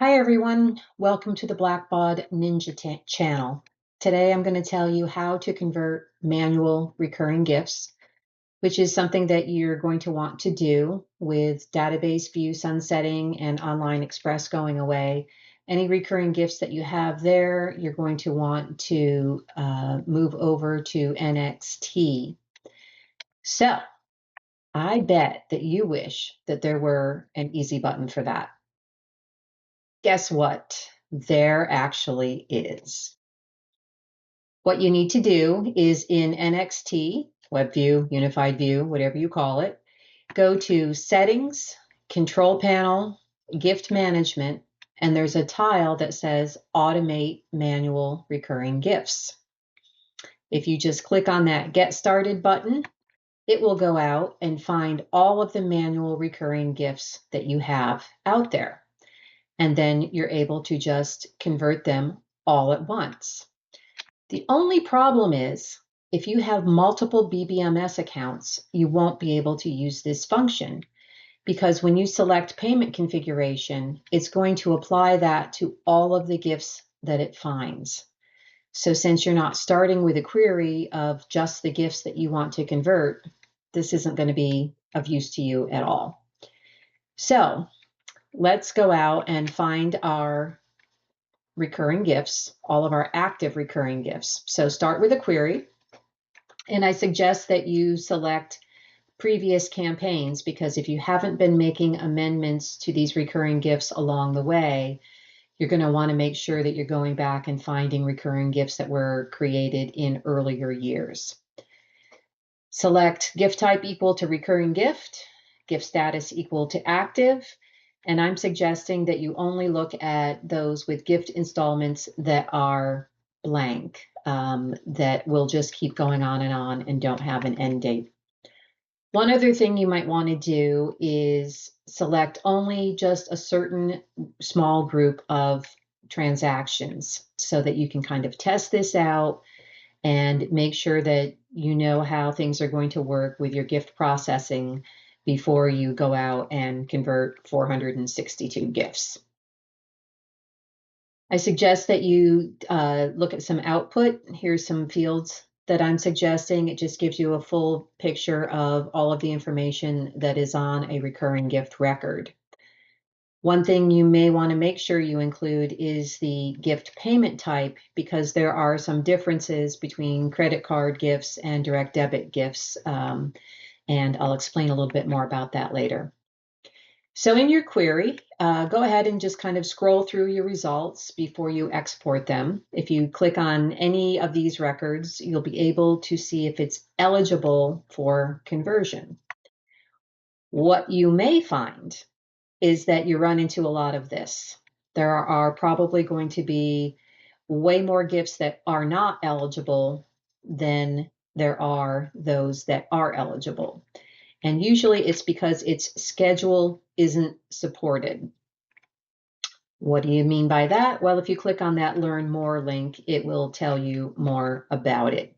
Hi everyone, welcome to the Blackbaud Ninja channel. Today I'm going to tell you how to convert manual recurring gifts, which is something that you're going to want to do with database view sunsetting and online express going away. Any recurring gifts that you have there, you're going to want to move over to NXT. So I bet that you wish that there were an easy button for that. Guess what? There actually is. What you need to do is in NXT, Web View, Unified View, whatever you call it, go to Settings, Control Panel, Gift Management, and there's a tile that says Automate Manual Recurring Gifts. If you just click on that Get Started button, it will go out and find all of the manual recurring gifts that you have out there. And then you're able to just convert them all at once. The only problem is if you have multiple BBMS accounts, you won't be able to use this function because when you select payment configuration, it's going to apply that to all of the gifts that it finds. So since you're not starting with a query of just the gifts that you want to convert, this isn't going to be of use to you at all. So let's go out and find our recurring gifts, all of our active recurring gifts. So start with a query, and I suggest that you select previous campaigns because if you haven't been making amendments to these recurring gifts along the way, you're going to want to make sure that you're going back and finding recurring gifts that were created in earlier years. Select gift type equal to recurring gift status equal to active, and I'm suggesting that you only look at those with gift installments that are blank, that will just keep going on and don't have an end date. One other thing you might want to do is select only just a certain small group of transactions so that you can kind of test this out and make sure that you know how things are going to work with your gift processing before you go out and convert 462 gifts. I suggest that you look at some output. Here's some fields that I'm suggesting. It just gives you a full picture of all of the information that is on a recurring gift record. One thing you may want to make sure you include is the gift payment type because there are some differences between credit card gifts and direct debit gifts. And I'll explain a little bit more about that later. So in your query, go ahead and just kind of scroll through your results before you export them. If you click on any of these records, you'll be able to see if it's eligible for conversion. What you may find is that you run into a lot of this. There are probably going to be way more gifts that are not eligible than there are those that are eligible. And usually it's because its schedule isn't supported. What do you mean by that? Well, if you click on that Learn More link, it will tell you more about it.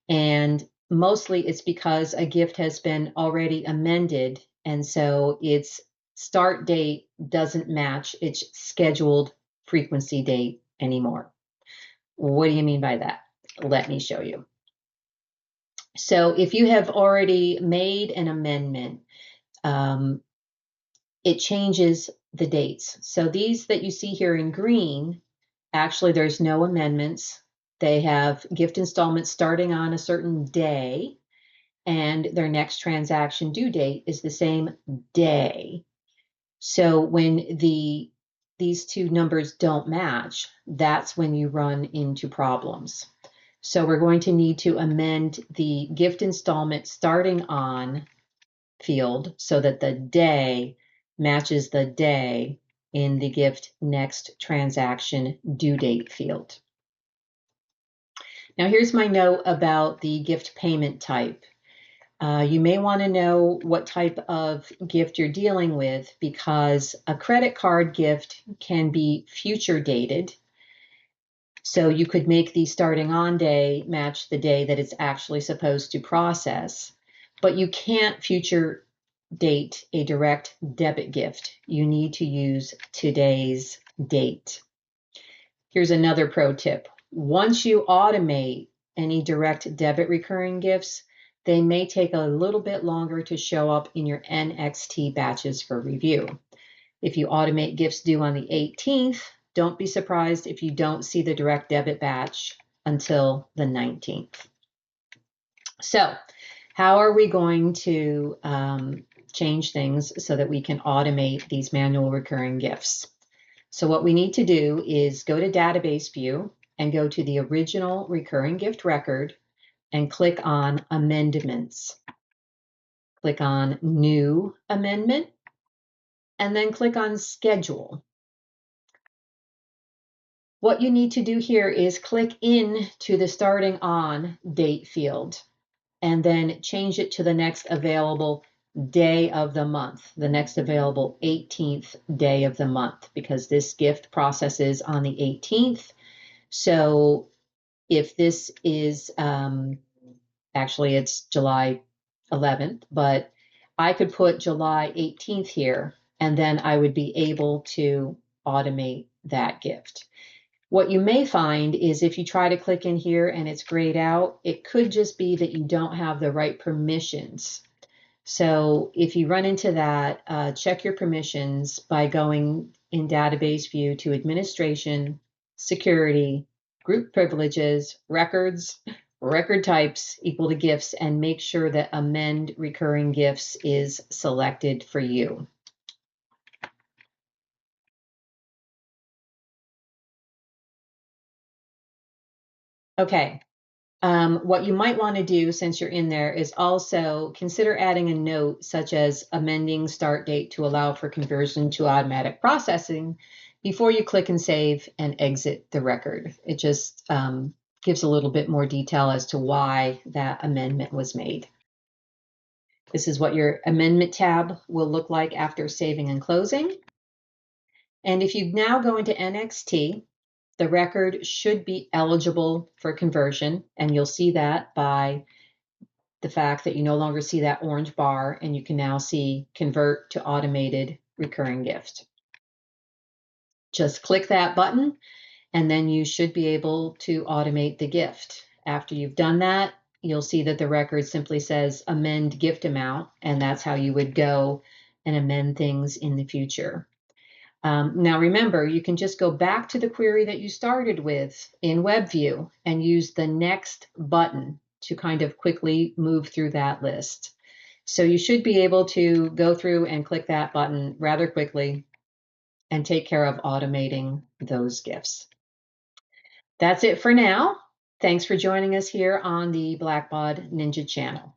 And mostly it's because a gift has been already amended, and so its start date doesn't match its scheduled frequency date anymore. What do you mean by that? Let me show you. So if you have already made an amendment, it changes the dates. So these that you see here in green, actually there's no amendments. They have gift installments starting on a certain day, and their next transaction due date is the same day. So when these two numbers don't match, that's when you run into problems. So we're going to need to amend the gift installment starting on field so that the day matches the day in the gift next transaction due date field. Now here's my note about the gift payment type. You may want to know what type of gift you're dealing with because a credit card gift can be future dated. So you could make the starting on day match the day that it's actually supposed to process, but you can't future date a direct debit gift, you need to use today's date. Here's another pro tip. Once you automate any direct debit recurring gifts, they may take a little bit longer to show up in your NXT batches for review. If you automate gifts due on the 18th, don't be surprised if you don't see the direct debit batch until the 19th. So, how are we going to change things so that we can automate these manual recurring gifts? So what we need to do is go to Database View and go to the original recurring gift record and click on Amendments. Click on New Amendment and then click on Schedule. What you need to do here is click in to the starting on date field and then change it to the next available day of the month, the next available 18th day of the month, because this gift processes on the 18th. So if this is, actually it's July 11th, but I could put July 18th here, and then I would be able to automate that gift. What you may find is if you try to click in here and it's grayed out, it could just be that you don't have the right permissions. So if you run into that, check your permissions by going in Database View to Administration, Security, Group Privileges, Records, Record Types equal to Gifts, and make sure that Amend Recurring Gifts is selected for you. Okay. What you might want to do since you're in there is also consider adding a note such as amending start date to allow for conversion to automatic processing before you click and save and exit the record. It just gives a little bit more detail as to why that amendment was made. This is what your amendment tab will look like after saving and closing. And if you now go into NXT, the record should be eligible for conversion, and you'll see that by the fact that you no longer see that orange bar and you can now see convert to automated recurring gift. Just click that button and then you should be able to automate the gift. After you've done that, you'll see that the record simply says amend gift amount, and that's how you would go and amend things in the future. Now remember, you can just go back to the query that you started with in WebView and use the next button to kind of quickly move through that list. So you should be able to go through and click that button rather quickly and take care of automating those gifts. That's it for now. Thanks for joining us here on the Blackbaud Ninja channel.